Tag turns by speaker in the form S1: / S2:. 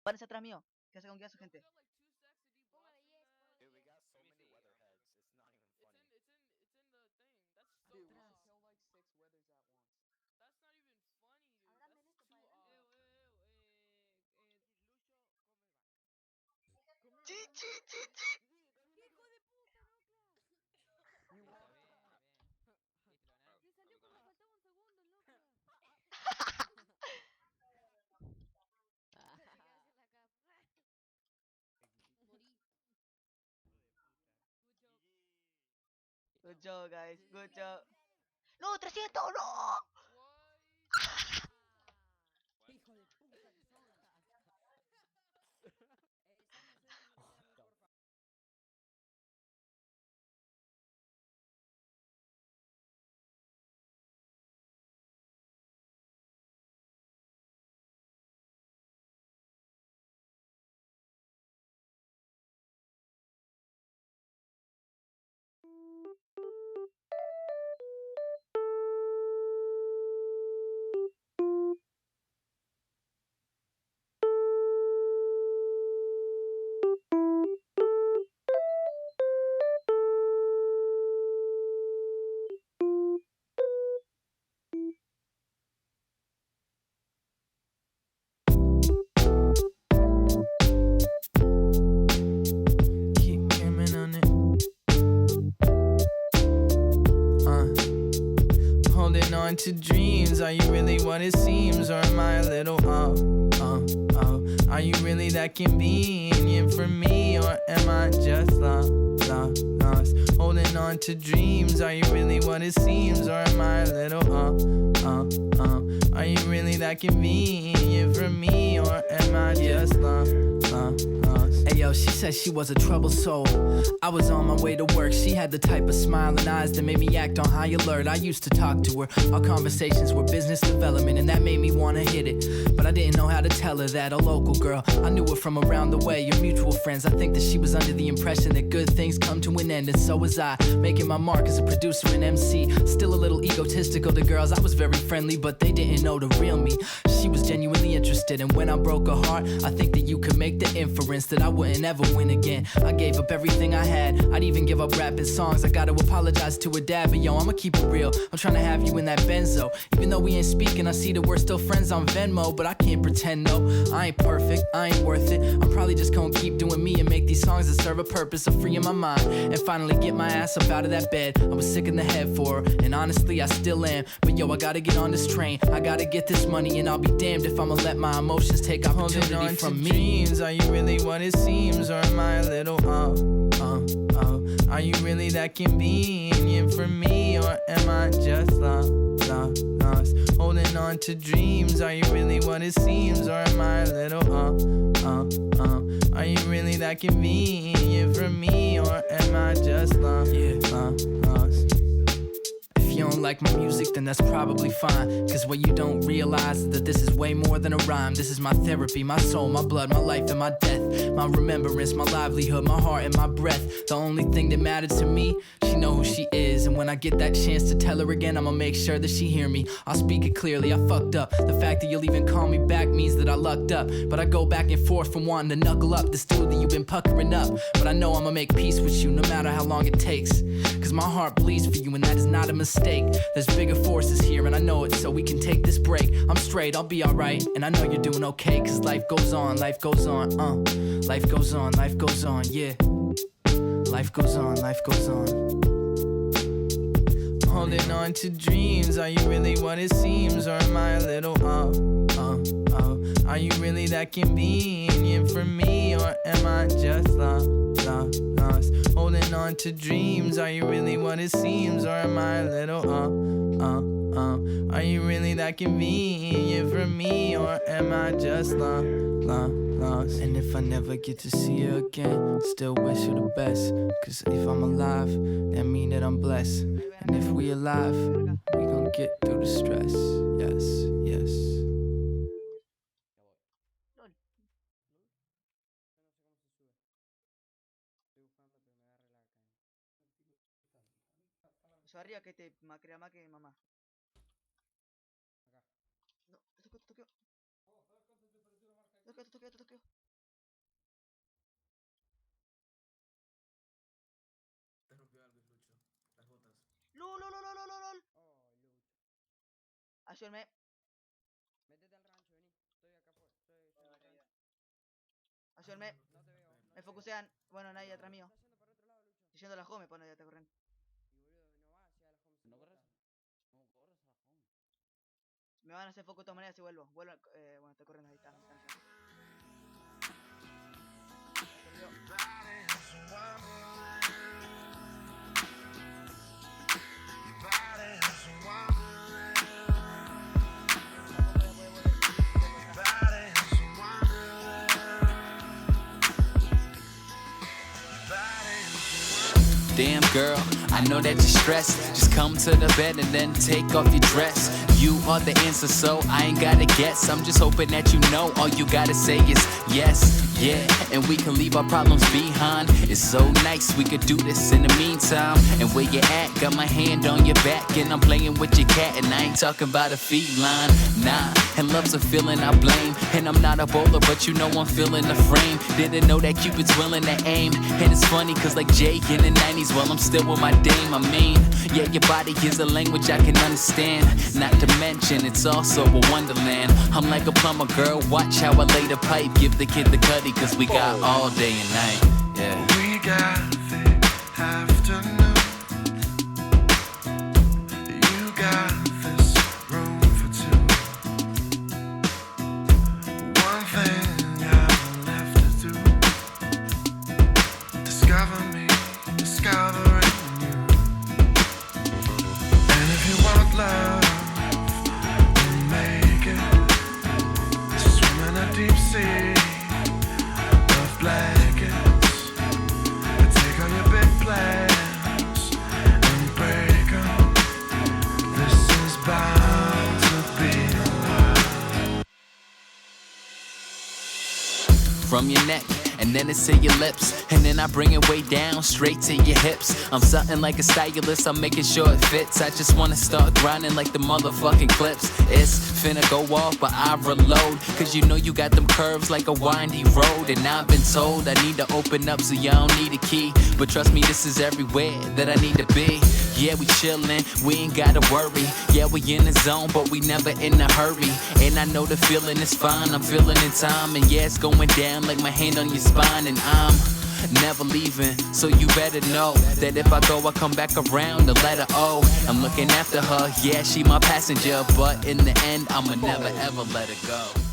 S1: Párense atrás mío. Que hace con guía su gente.
S2: Dude, we got so many weatherheads. It's not even funny.
S3: It's in the thing. That's so
S4: Dude, we
S3: off.
S4: should kill like 6 weathers at once.
S3: That's not even funny, dude. That's too off.
S5: ¡Hijo de puta, Nocla!
S4: You
S6: Está
S4: want?
S6: bien, bien. ¿Viste,
S5: Le
S6: Leonel?
S5: salió cuando faltaba un segundo, el Nocla. Se quedas en la capa. Morí.
S1: Good job, guys. Good job. ¡No, 300! ¡No!
S3: What?
S5: Hijo de puta que son.
S7: Keep aiming on it. Holding on to dreams. Are you really what it seems, or am I a little Are you really that convenient for me, or am I just lost? Holding on to dreams. Are you really what it seems, or am I a little Are you really that convenient for me, or am I just lost? Ayo, she said she was a troubled soul. I was on my way to work. She had the type of smile and eyes that made me act on high alert. I used to talk to her. Our conversations were business development, and that made me wanna hit it. But I didn't know how to tell her that. A local girl, I knew her from around the way. Your mutual friends. I think that she was under the impression that good things come to an end, and so was I. Making my mark as a producer and MC. Still a little egotistical to girls. I was very friendly, but they didn't know the real me. She was genuinely interested, and when I broke her heart, I think that you could make the inference that I wouldn't ever win again. I gave up everything I had. I'd even give up rapping songs. I gotta apologize to her dad, but yo, I'ma keep it real. I'm trying to have you in that Benzo. Even though we ain't speaking, I see that we're still friends on Venmo, but I can't pretend, no. I ain't perfect, I ain't worth it. I'm probably just gonna keep doing me and make these songs that serve a purpose of freeing my mind and finally get my ass up out of that bed. I was sick in the head for her, and honestly, I still am. But yo, I gotta get on this train. I gotta get this money, and I'll be damned if I'ma let my emotions take opportunity from me. Dreams, are you really what it seems, or am I a little Are you really that convenient for me, or am I just lost? Holding on to dreams, are you really what it seems, or am I a little Are you really that convenient for me, or am I just lost? If you don't like my music, then that's probably fine. Cause what you don't realize is that this is way more than a rhyme. This is my therapy, my soul, my blood, my life and my death. My remembrance, my livelihood, my heart and my breath. The only thing that matters to me, she know who she is. And when I get that chance to tell her again, I'ma make sure that she hear me. I'll speak it clearly, I fucked up. The fact that you'll even call me back means that I lucked up. But I go back and forth from wanting to knuckle up this dude that you've been puckering up. But I know I'ma make peace with you no matter how long it takes. Cause my heart bleeds for you and that is not a mistake. There's bigger forces here and I know it, so we can take this break. I'm straight, I'll be alright, and I know you're doing okay. Cause life goes on, life goes on, life goes on, life goes on, yeah. Life goes on, life goes on. Holding on to dreams, are you really what it seems, or am I a little Are you really that convenient for me, or am I just lost? Holding on to dreams, are you really what it seems, or am I a little Are you really that convenient for me, or am I just lost? And if I never get to see you again, still wish you the best. Cause if I'm alive, that mean that I'm blessed. And if we alive, we gon' get through the stress. Yes, yes.
S1: LOL. Eso arriba que te crea más que mamá. No, te toqueo, te toqueo. Te toqueo, te toqueo, te toqueo. ¡Lol, lol, lol, lol, lol, lol!
S6: Oh, Lucho.
S1: Ayúdenme.
S6: Métete al rancho, vení. Estoy acá afuera. Estoy en el rancho.
S1: Ayúdenme.
S6: No te veo.
S1: Me focusean. Bueno, nadie atrás mío.
S6: Estás yendo para otro lado, Lucho.
S1: Estoy yendo a la home, pone, ya te corren.
S6: Y boludo, no va hacia la home.
S8: No
S6: se
S8: corres.
S6: corta.
S8: No corres a la home.
S1: Me van a hacer foco de todas maneras si vuelvo. Vuelvo, bueno, te corren ahí, está.
S7: Damn girl, I know that you're stressed. Just come to the bed and then take off your dress. You are the answer, so I ain't gotta guess. I'm just hoping that you know all you gotta say is yes, yeah. And we can leave our problems behind. It's so nice, we could do this in the meantime. And where you at, got my hand on your back. And I'm playing with your cat, and I ain't talking about a feline. Nah, and love's a feeling I blame. And I'm not a bowler, but you know I'm feeling the frame. Didn't know that Cupid's willing to aim. And it's funny, cause like Jake in the 90s, well, I'm still with my dame. I mean, yeah, your body is a language I can understand. Not to mention, it's also a wonderland. I'm like a plumber, girl, watch how I lay the pipe. Give the kid the cutty, cause we got all day and night. Yeah.
S9: We got the afternoon. You got this room for two. One thing I've left to do. Discover me, discovering you. And if you want love, then make it. Swim in a deep sea of blankets. Take all your big plans and break 'em. This is bound to be a while.
S7: From your neck, and then it's to your lips, and then I bring it way down, straight to your hips. I'm something like a stylist, I'm making sure it fits. I just wanna start grinding like the motherfucking clips. It's finna go off, but I reload, cause you know you got them curves like a windy road. And I've been told I need to open up so y'all don't need a key. But trust me, this is everywhere that I need to be. Yeah, we chillin', we ain't gotta worry. Yeah, we in the zone, but we never in a hurry. And I know the feeling is fine, I'm feeling in time. And yeah, it's going down like my hand on your spine. And I'm never leaving, so you better know that if I go, I come back around. The letter O, I'm looking after her. Yeah, she my passenger, but in the end, I'ma never ever let her go.